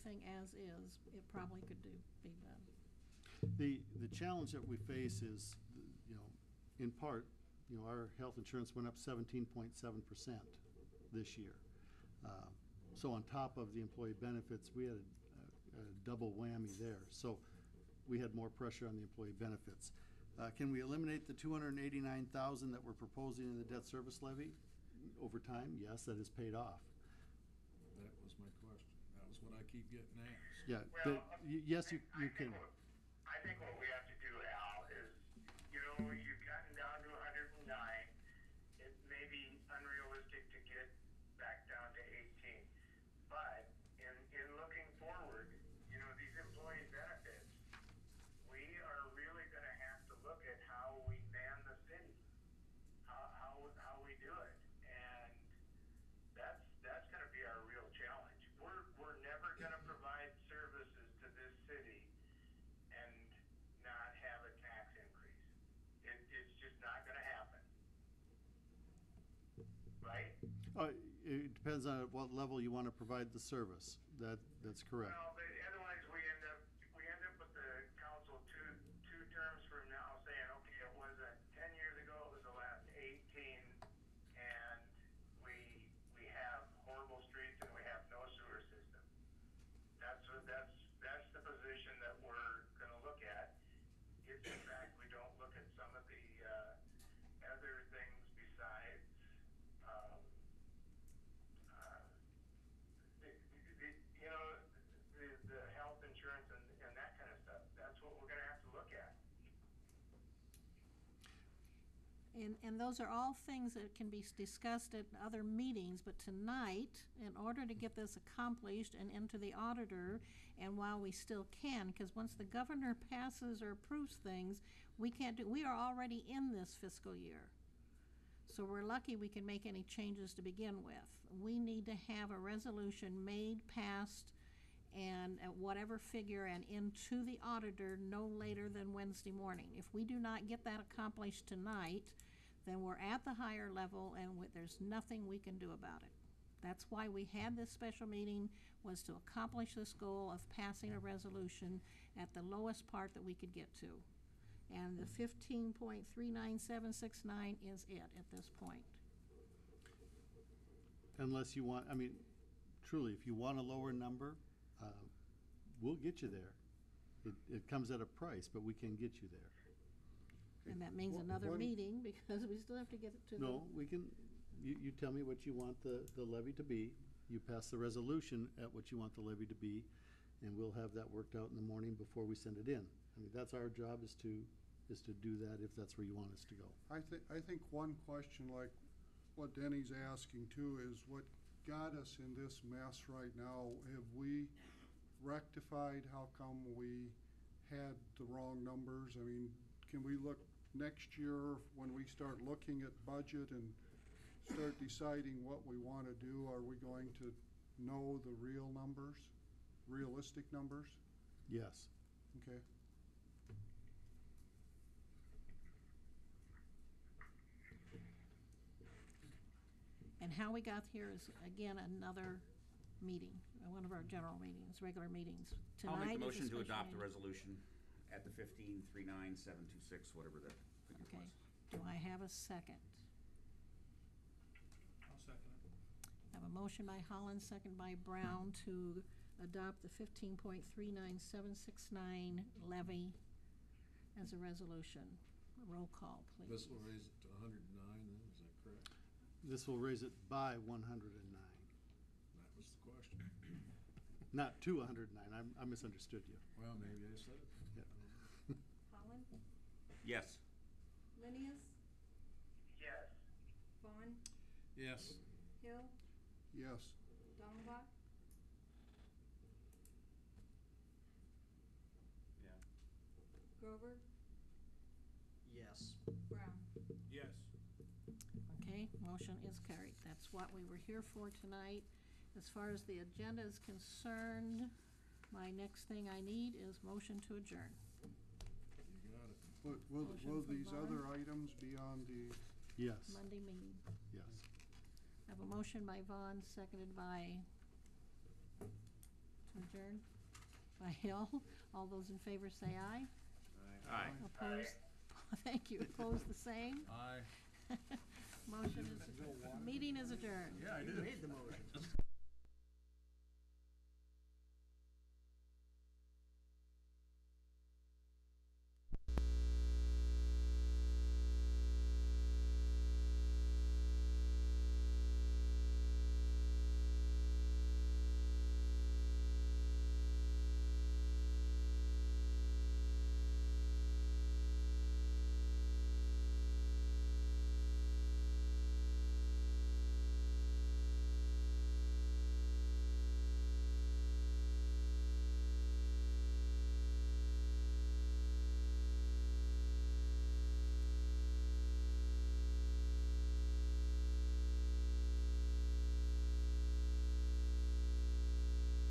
everything as is, it probably could be done. The challenge that we face is, in part, our health insurance went up 17.7% this year. So on top of the employee benefits, we had a double whammy there. So we had more pressure on the employee benefits. Can we eliminate the $289,000 that we're proposing in the debt service levy over time? Yes, that is paid off. That was my question. That was what I keep getting asked. Yeah. Well, Yes, you can. I think what we have to do, Al, is, you've gotten down to 109. It may be unrealistic to get back down to 18. But in looking forward, these employee benefits, we are really going to have to look at how we man the city, how we do it. And that's going to be our real challenge. We're never going to provide services to this city and not have a tax increase. It's just not going to happen, right? It depends on what level you want to provide the service. That's correct. Well, but otherwise we end up with the council two terms from now saying, okay, it wasn't 10 years ago, it was the last 18, and we have horrible streets and we have no sewer system. That's the position that we're going to look at. If in fact we don't look at some of the other things besides the health insurance and that kind of stuff. That's what we're going to have to look at. And those are all things that can be discussed at other meetings, but tonight, in order to get this accomplished and into the auditor, and while we still can, because once the governor passes or approves things, we are already in this fiscal year. So we're lucky we can make any changes to begin with. We need to have a resolution made, passed, and at whatever figure and into the auditor no later than Wednesday morning. If we do not get that accomplished tonight, then we're at the higher level and there's nothing we can do about it. That's why we had this special meeting, was to accomplish this goal of passing a resolution at the lowest part that we could get to. And the 15.39769 is it at this point. Unless you want, truly, if you want a lower number, we'll get you there. It comes at a price, but we can get you there. And that means another meeting, because we still have to get it to No, we can, you tell me what you want the levy to be. You pass the resolution at what you want the levy to be, and we'll have that worked out in the morning before we send it in. That's our job, is to do that if that's where you want us to go. I think one question, like what Denny's asking too, is what got us in this mess right now. Have we rectified? How come we had the wrong numbers? Can we look next year when we start looking at budget and start deciding what we want to do? Are we going to know the real numbers, realistic numbers? Yes. Okay. And how we got here is, again, another meeting, one of our general meetings, regular meetings. I'll make the Tonight is motion to special adopt the meeting. resolution at the 15,39726, whatever that figure Okay. was. Do I have a second? I'll second it. I have a motion by Holland, second by Brown, to adopt the 15.39769 levy as a resolution. Roll call, please. This will raise it to 109 then, is that correct? This will raise it by 109. That was the question. Not to 109. I misunderstood you. Well, maybe I said it. Yeah. Holland, Yes. Linneus, Yes. Vaughn, Yes. Hill, Yes. Dongenbach, Yeah. Grover, Yes. Brown. Yes. Okay, motion is carried. That's what we were here for tonight. As far as the agenda is concerned, my next thing I need is motion to adjourn. You got it. Will Motion from these Vaughn. other items be on the, Yes. Monday meeting. Yes. I have a motion by Vaughn, seconded by To adjourn by Hill. All those in favor say aye. Aye. Opposed? Thank you. Opposed, the same? Aye. Motion is, meeting is adjourned. Yeah, I You did. made the motion.